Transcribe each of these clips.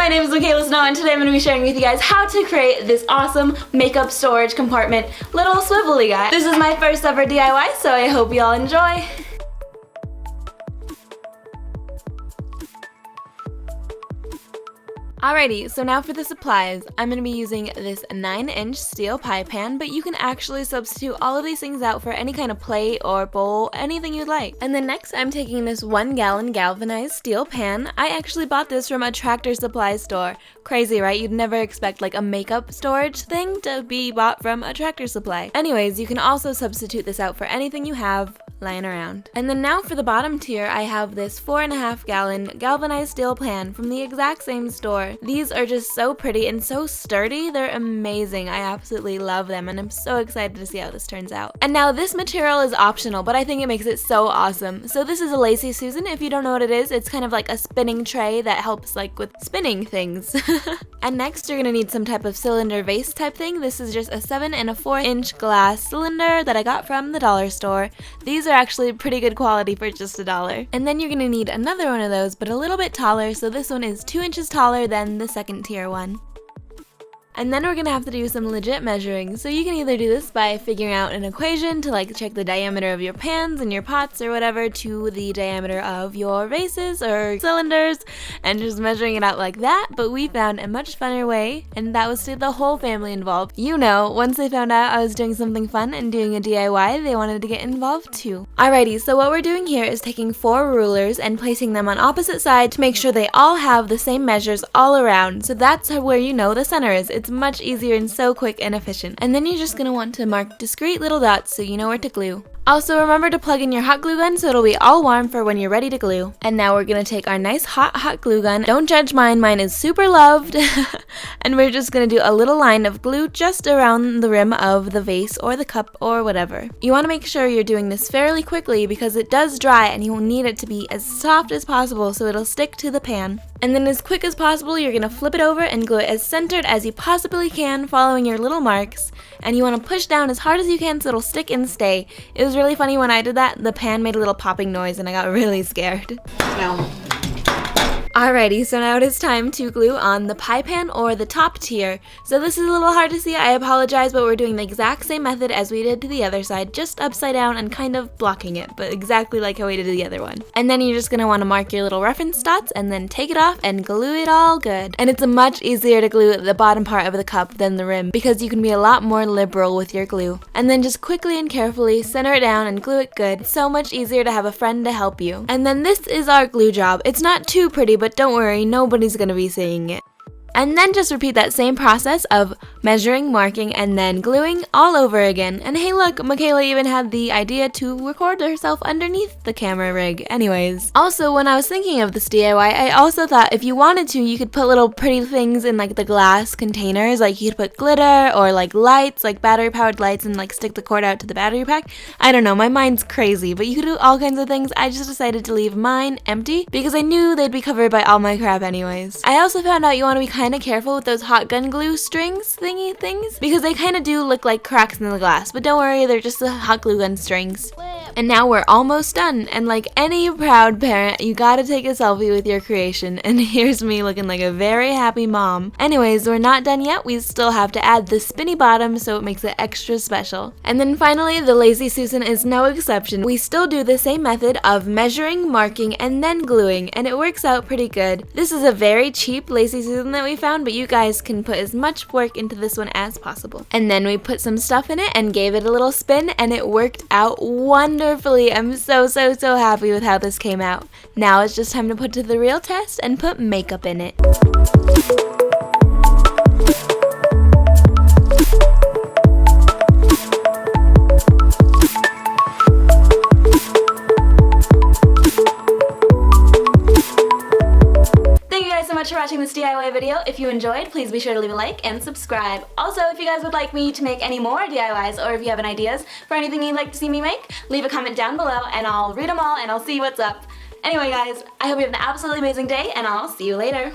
my name is Mikayla and today I'm going to be sharing with you guys how to create this awesome makeup storage compartment little swivelly guy. This is my first ever DIY, so I hope you all enjoy. Alrighty, so now for the supplies. I'm going to be using this 9-inch steel pie pan, but you can actually substitute all of these things out for any kind of plate or bowl, anything you'd like. And then next, I'm taking this 1-gallon galvanized steel pan. I actually bought this from a Tractor Supply store. Crazy, right? You'd never expect like a makeup storage thing to be bought from a Tractor Supply. Anyways, you can also substitute this out for anything you have lying around. And then now for the bottom tier, I have this 4.5-gallon galvanized steel pan from the exact same store. These are just so pretty and so sturdy. They're amazing. I absolutely love them and I'm so excited to see how this turns out. And now this material is optional, but I think it makes it so awesome. So this is a Lazy Susan. If you don't know what it is, it's kind of like a spinning tray that helps like with spinning things. And next you're gonna need some type of cylinder vase type thing. This is just a 7 and a 4-inch glass cylinder that I got from the dollar store. These are actually pretty good quality for just $1. And then you're gonna need another one of those, but a little bit taller, so this one is 2 inches taller than the second tier one. And then we're gonna have to do some legit measuring. So you can either do this by figuring out an equation to like check the diameter of your pans and your pots or whatever to the diameter of your vases or cylinders and just measuring it out like that. But we found a much funner way, and that was to get the whole family involved. You know, once they found out I was doing something fun and doing a DIY, they wanted to get involved too. Alrighty, so what we're doing here is taking 4 rulers and placing them on opposite sides to make sure they all have the same measures all around. So that's where you know the center is. It's much easier and so quick and efficient. And then you're just going to want to mark discrete little dots so you know where to glue. Also remember to plug in your hot glue gun so it'll be all warm for when you're ready to glue. And now we're going to take our nice hot glue gun. Don't judge mine is super loved. And we're just going to do a little line of glue just around the rim of the vase or the cup or whatever. You want to make sure you're doing this fairly quickly because it does dry and you will need it to be as soft as possible so it'll stick to the pan. And then as quick as possible you're going to flip it over and glue it as centered as you possibly can following your little marks. And you want to push down as hard as you can so it'll stick and stay. It was really funny when I did that, the pan made a little popping noise and I got really scared. No. Alrighty, so now it is time to glue on the pie pan or the top tier. So this is a little hard to see, I apologize, but we're doing the exact same method as we did to the other side, just upside down and kind of blocking it, but exactly like how we did to the other one. And then you're just going to want to mark your little reference dots and then take it off and glue it all good. And it's much easier to glue the bottom part of the cup than the rim because you can be a lot more liberal with your glue. And then just quickly and carefully center it down and glue it good. So much easier to have a friend to help you. And then this is our glue job. It's not too pretty, but don't worry, nobody's gonna be seeing it. And then just repeat that same process of measuring, marking, and then gluing all over again. And hey look, Mikayla even had the idea to record herself underneath the camera rig. Anyways. Also, when I was thinking of this DIY, I also thought if you wanted to, you could put little pretty things in like the glass containers. Like you could put glitter or like lights, like battery powered lights, and like stick the cord out to the battery pack. I don't know, my mind's crazy, but you could do all kinds of things. I just decided to leave mine empty because I knew they'd be covered by all my crap anyways. I also found out you want to be kind of careful with those hot gun glue strings thingy things because they kind of do look like cracks in the glass, but don't worry, they're just the hot glue gun strings. And now we're almost done, and like any proud parent, you gotta take a selfie with your creation, and here's me looking like a very happy mom. Anyways, we're not done yet, we still have to add the spinny bottom so it makes it extra special. And then finally, the Lazy Susan is no exception. We still do the same method of measuring, marking, and then gluing, and it works out pretty good. This is a very cheap Lazy Susan that we found, but you guys can put as much work into this one as possible. And then we put some stuff in it and gave it a little spin, and it worked out wonderfully. I'm so happy with how this came out. Now it's just time to put to the real test and put makeup in it. For watching this DIY video. If you enjoyed, please be sure to leave a like and subscribe. Also, if you guys would like me to make any more DIYs or if you have any ideas for anything you'd like to see me make, leave a comment down below and I'll read them all and I'll see what's up. Anyway guys, I hope you have an absolutely amazing day and I'll see you later.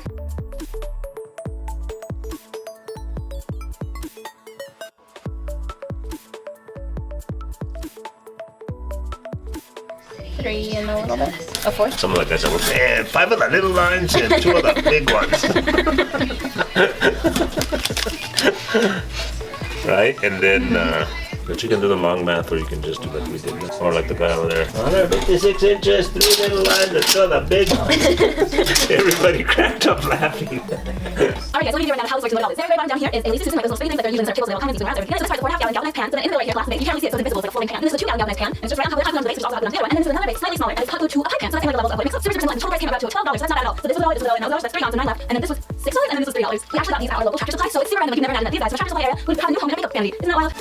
City. 3 and a little bit. A 4? Something like that. So, and 5 of the little lines and 2 of the big ones. Right? And then, but you can do the long math, or you can just do like we did. Or like the guy over there. 156 inches, 3 little lines, and 2 of the big ones. Everybody cracked up laughing. Alright guys, let me do right now how this works and what it all is. Very bottom down here is a Lisa Susan, like those little spinning things that they're using in their tables, little comments using around. So this is the part of the 4.5 gallon galvanized pan. So then in the middle right here, glass thing, you can't really see it, so it's invisible, it's like a floating pan. And this is a 2 gallon galvanized pan, and it's just right on top of the base, which is also hot on the other one. And then this is another base, slightly smaller, and it's hot glued to a pipe pan. So that's kind of like the levels of what it makes up super simple, and the total price came about to $12, so that's not bad at all. So this was $1, this was $1, and that was $1, that's $3 and 9 left. And then this was $6, and then this was $3. We actually got these at our local Tractor Supply, so it's super random, like you never imagine that these guys, so Tractor Supply area would have a new home and a makeup vanity. Isn't that wild?